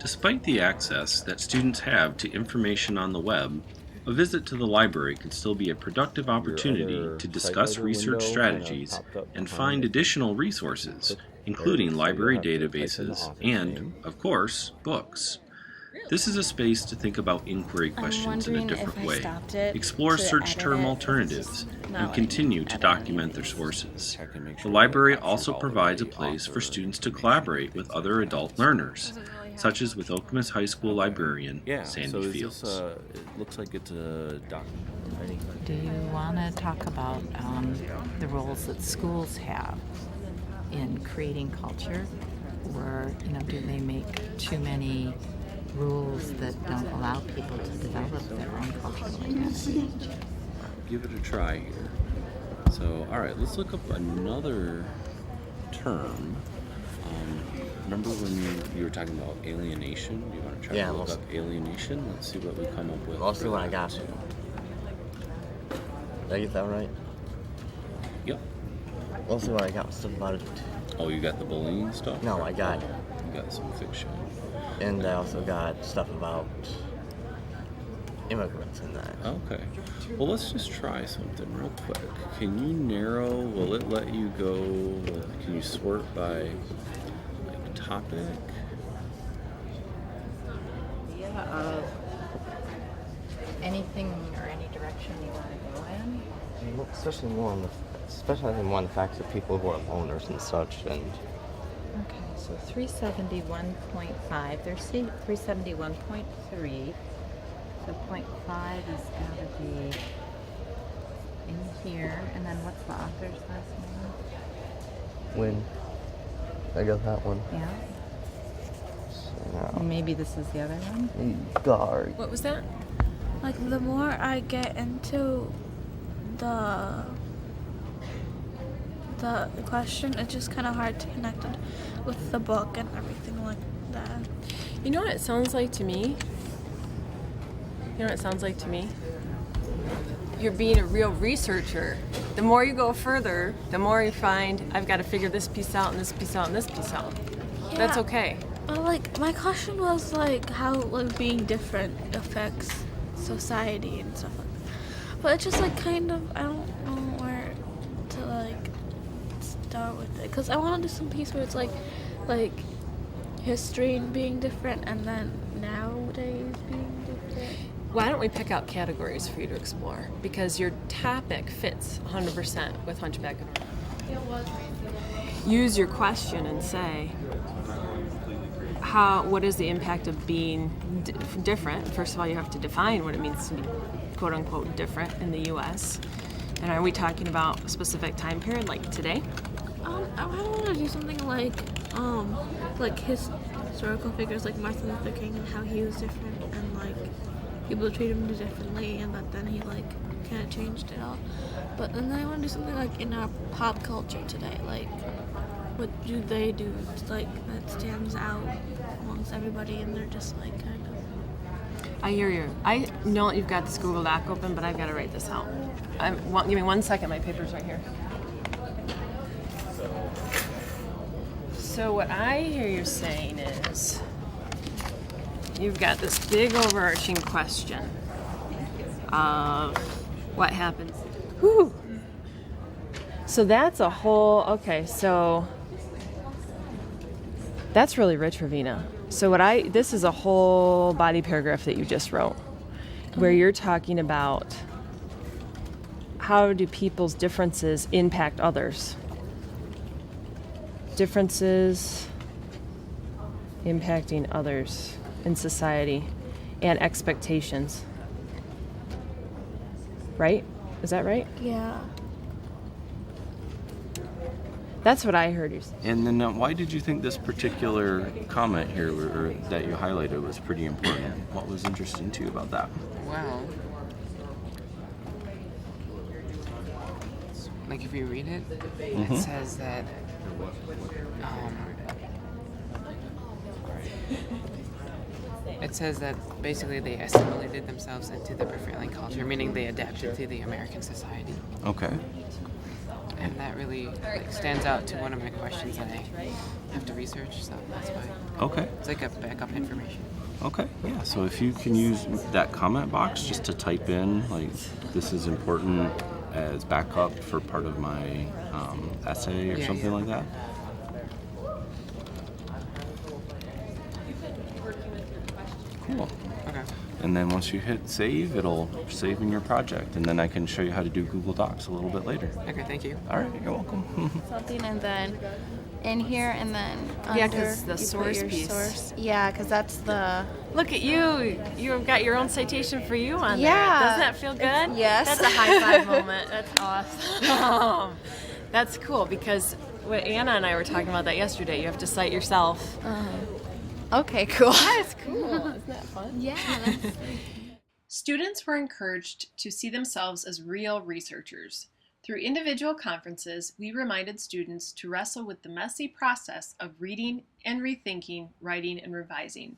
Despite the access that students have to information on the web, a visit to the library can still be a productive opportunity to discuss research strategies and find additional resources, including library databases and, of course, books. This is a space to think about inquiry questions in a different way, explore search term alternatives, and continue to document their sources. The library also provides a place for students to collaborate with other adult learners, such as with Okemos High School librarian Sandy Fields. It looks like it's a document. Do you want to talk about the roles that schools have in creating culture, or do they make too many rules that don't allow people to develop their own cultural identity? Give it a try here. So, all right, let's look up another term. Remember when you were talking about alienation? Do you want to try to look up alienation? Let's see what we come up with. I'll see what I got. Did I get that right? Yep. I'll see what I got. Stuff about it. Oh, you got the bullying stuff? No, I got. You got some fiction. And I also got stuff about immigrants in that. Okay. Well, let's just try something real quick. Can you narrow? Will it let you go? Can you sort by topic? Yeah, anything or any direction you want to go in? Especially more on the fact that people who are owners and such, and okay, so 371.5. There's 371.3. So 0.5 is got to be in here, and then what's the author's last name? when I got that one. Yeah. So, Maybe this is the other one. guard. What was that? Like, the more I get into the question, it's just kind of hard to connect it with the book and everything like that. You know what it sounds like to me? You're being a real researcher. The more you go further, the more you find, I've got to figure this piece out and this piece out and this piece out. Yeah. That's okay. Like, my question was, like, how, like, being different affects society and stuff like that. But it's just, like, kind of, I don't know where to, like, start with it. Because I want to do some piece where it's, like, history and being different, and then nowadays being different. Why don't we pick out categories for you to explore? Because your topic fits 100% with Hunchback of Notre Dame. Use your question and say, what is the impact of being different? First of all, you have to define what it means to be quote-unquote different in the U.S. And are we talking about a specific time period, like today? I want to do something like historical figures like Martin Luther King and how he was different, and like people treat him differently, and that then he like kind of changed it all. But then I want to do something like in our pop culture today, like what do they do like that stands out amongst everybody, and they're just like kind of. I hear you. I know you've got this Google Doc open, but I've got to write this out. Give me 1 second. My paper's right here. So what I hear you saying is you've got this big overarching question of what happens. Whew. So that's a whole, okay, so that's really rich, Ravina. So this is a whole body paragraph that you just wrote where you're talking about how do people's differences impact others. Differences impacting others in society and expectations. Right? Is that right? Yeah. That's what I heard you say. And then why did you think this particular comment here or that you highlighted was pretty important? What was interesting to you about that? Well, like if you read it, it says that basically they assimilated themselves into the prevailing culture, meaning they adapted to the American society. Okay. and that really like, stands out to one of my questions that I have to research, so that's why. Okay. It's like a backup information. Okay, yeah, so if you can use that comment box just to type in, like, this is important as backup for part of my essay or something like that. Cool. Okay. And then once you hit save, it'll save in your project, and then I can show you how to do Google Docs a little bit later. Okay, thank you. All right, you're welcome. Something and then in here and then Yeah, under 'cause the you put source your piece. source. Yeah, because that's the Look at you. You've got your own citation for you on Yeah. there. Doesn't that feel good? Yes. That's a high five moment. That's awesome. That's cool because what Anna and I were talking about that yesterday. You have to cite yourself. okay, cool. That's cool. Isn't that fun? Yeah, that's Students were encouraged to see themselves as real researchers. Through individual conferences, we reminded students to wrestle with the messy process of reading and rethinking, writing and revising.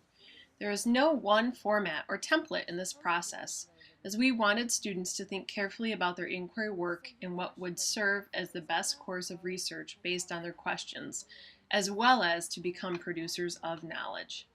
There is no one format or template in this process, as we wanted students to think carefully about their inquiry work and what would serve as the best course of research based on their questions, as well as to become producers of knowledge.